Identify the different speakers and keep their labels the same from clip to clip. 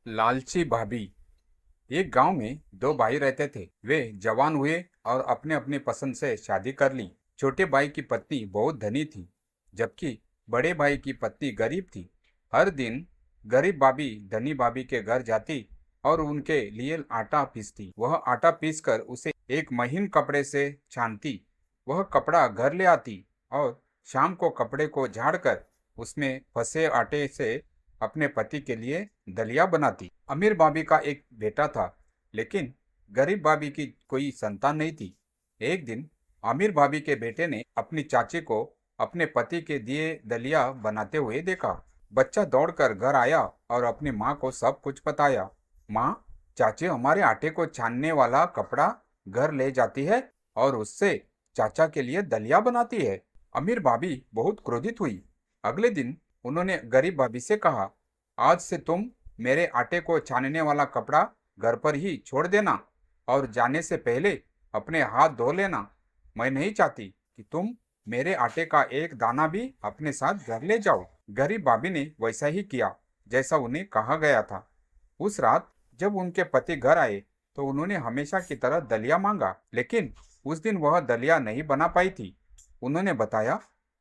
Speaker 1: लालची भाभी। एक गांव में दो भाई रहते थे। वे जवान हुए और अपने अपनी पसंद से शादी कर ली। छोटे भाई की पत्नी बहुत धनी थी, जबकि बड़े भाई की पत्नी गरीब थी। हर दिन गरीब भाभी धनी भाभी के घर जाती और उनके लिए आटा पीसती। वह आटा पीसकर उसे एक महीन कपड़े से छानती। वह कपड़ा घर ले आती और शाम को कपड़े को झाड़कर उसमें फंसे आटे से अपने पति के लिए दलिया बनाती। अमीर भाभी का एक बेटा था, लेकिन गरीब भाभी की कोई संतान नहीं थी। एक दिन अमीर भाभी के बेटे ने अपनी चाची को अपने पति के दिए दलिया बनाते हुए देखा। बच्चा दौड़कर घर आया और अपनी माँ को सब कुछ बताया। माँ, चाची हमारे आटे को छानने वाला कपड़ा घर ले जाती है और उससे चाचा के लिए दलिया बनाती है। अमीर भाभी बहुत क्रोधित हुई। अगले दिन उन्होंने गरीब भाभी से कहा, आज से तुम मेरे आटे को छानने वाला कपड़ा घर पर ही छोड़ देना और जाने से पहले अपने हाथ धो लेना। मैं नहीं चाहती कि तुम मेरे आटे का एक दाना भी अपने साथ घर ले जाओ। गरीब भाभी ने वैसा ही किया जैसा उन्हें कहा गया था। उस रात जब उनके पति घर आए तो उन्होंने हमेशा की तरह दलिया मांगा, लेकिन उस दिन वह दलिया नहीं बना पाई थी। उन्होंने बताया,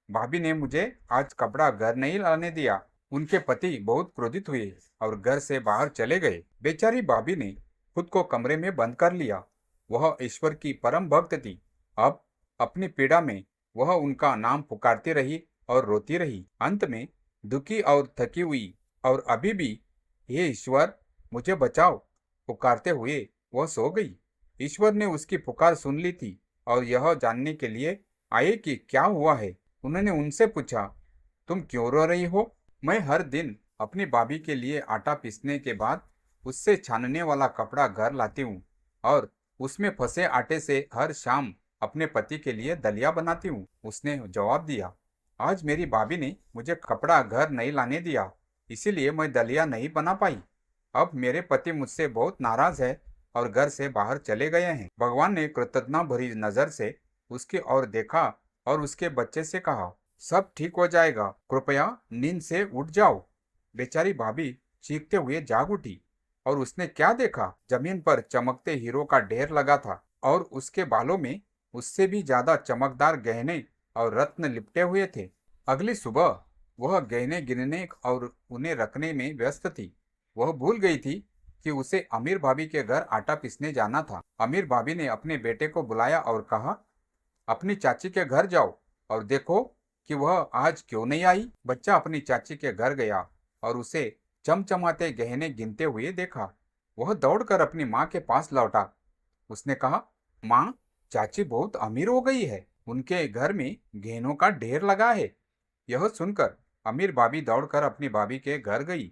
Speaker 1: भाभी ने मुझे आज कपड़ा घर नहीं लाने दिया। उनके पति बहुत क्रोधित हुए और घर से बाहर चले गए। बेचारी भाभी ने खुद को कमरे में बंद कर लिया। वह ईश्वर की परम भक्त थी। अब अपनी पीड़ा में वह उनका नाम पुकारती रही और रोती रही। अंत में दुखी और थकी हुई और अभी भी हे ईश्वर मुझे बचाओ पुकारते हुए वह सो गई। ईश्वर ने उसकी पुकार सुन ली थी और यह जानने के लिए आए कि क्या हुआ है। उन्होंने उनसे पूछा, तुम क्यों रो रही हो? मैं हर दिन अपनी भाभी के लिए आटा पीसने के बाद उससे छानने वाला कपड़ा घर लाती हूँ और उसमें फंसे आटे से हर शाम अपने पति के लिए दलिया बनाती हूँ। उसने जवाब दिया, आज मेरी भाभी ने मुझे कपड़ा घर नहीं लाने दिया, इसीलिए मैं दलिया नहीं बना पाई। अब मेरे पति मुझसे बहुत नाराज है और घर से बाहर चले गए हैं। भगवान ने कृतज्ञता भरी नजर से उसकी ओर देखा और उसके बच्चे से कहा, सब ठीक हो जाएगा, कृपया नींद से उठ जाओ। बेचारी भाभी चीखते हुए जाग उठी और उसने क्या देखा? जमीन पर चमकते हीरो का ढेर लगा था और उसके बालों में उससे भी ज्यादा चमकदार गहने और रत्न लिपटे हुए थे। अगली सुबह वह गहने गिनने और उन्हें रखने में व्यस्त थी। वह भूल गई थी कि उसे अमीर भाभी के घर आटा पीसने जाना था। अमीर भाभी ने अपने बेटे को बुलाया और कहा, अपनी चाची के घर जाओ और देखो कि वह आज क्यों नहीं आई। बच्चा अपनी चाची के घर गया और उसे चमचमाते गहने गिनते हुए देखा। वह दौड़कर अपनी माँ के पास लौटा। उसने कहा, माँ, चाची बहुत अमीर हो गई है, उनके घर में गहनों का ढेर लगा है। यह सुनकर अमीर भाभी दौड़कर अपनी भाभी के घर गई।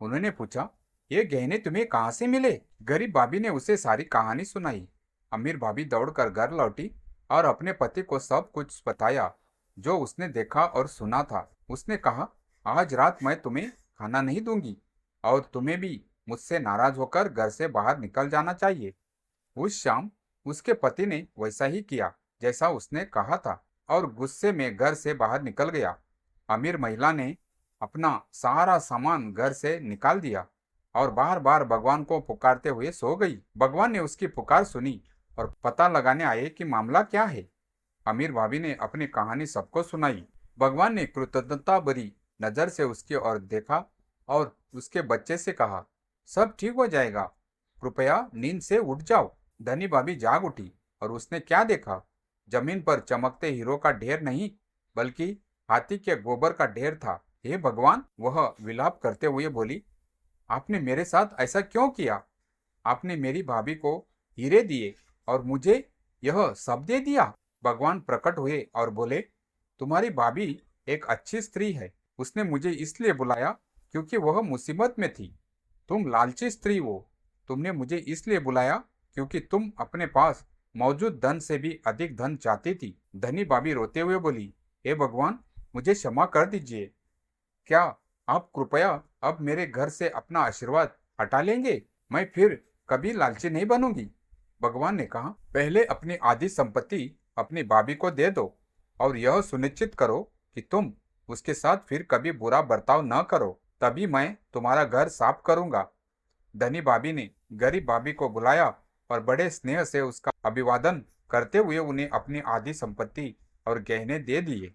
Speaker 1: उन्होंने पूछा, ये गहने तुम्हें कहाँ से मिले? गरीब भाभी ने उसे सारी कहानी सुनाई। अमीर भाभी दौड़कर घर लौटी और अपने पति को सब कुछ बताया जो उसने देखा और सुना था। उसने कहा, आज रात मैं तुम्हें खाना नहीं दूंगी और तुम्हें भी मुझसे नाराज होकर घर से बाहर निकल जाना चाहिए। उस शाम उसके पति ने वैसा ही किया जैसा उसने कहा था और गुस्से में घर से बाहर निकल गया। अमीर महिला ने अपना सारा सामान घर से निकाल दिया और बार बार भगवान को पुकारते हुए सो गई। भगवान ने उसकी पुकार सुनी और पता लगाने आए कि मामला क्या है। अमीर भाभी ने अपनी कहानी सबको सुनाई। भगवान ने कृतज्ञता भरी नजर से उसकी ओर देखा और उसके बच्चे से कहा, सब ठीक हो जाएगा, कृपया नींद से उठ जाओ। धनी भाभी जाग उठी और उसने क्या देखा? जमीन पर चमकते हीरो का ढेर नहीं, बल्कि हाथी के गोबर का ढेर था। हे भगवान, वह विलाप करते हुए बोली, आपने मेरे साथ ऐसा क्यों किया? आपने मेरी भाभी को हीरे दिए और मुझे यह सब दे दिया। भगवान प्रकट हुए और बोले, तुम्हारी भाभी एक अच्छी स्त्री है। उसने मुझे इसलिए बुलाया क्योंकि वह मुसीबत में थी। तुम लालची स्त्री हो। तुमने मुझे इसलिए बुलाया क्योंकि तुम अपने पास मौजूद धन से भी अधिक धन चाहती थी। धनी भाभी रोते हुए बोली, हे भगवान, मुझे क्षमा कर दीजिए। क्या आप कृपया अब मेरे घर से अपना आशीर्वाद हटा लेंगे? मैं फिर कभी लालची नहीं बनूंगी। भगवान ने कहा, पहले अपनी आधी संपत्ति अपनी भाभी को दे दो और यह सुनिश्चित करो कि तुम उसके साथ फिर कभी बुरा बर्ताव न करो, तभी मैं तुम्हारा घर साफ करूंगा। धनी भाभी ने गरीब भाभी को बुलाया और बड़े स्नेह से उसका अभिवादन करते हुए उन्हें अपनी आधी संपत्ति और गहने दे दिए।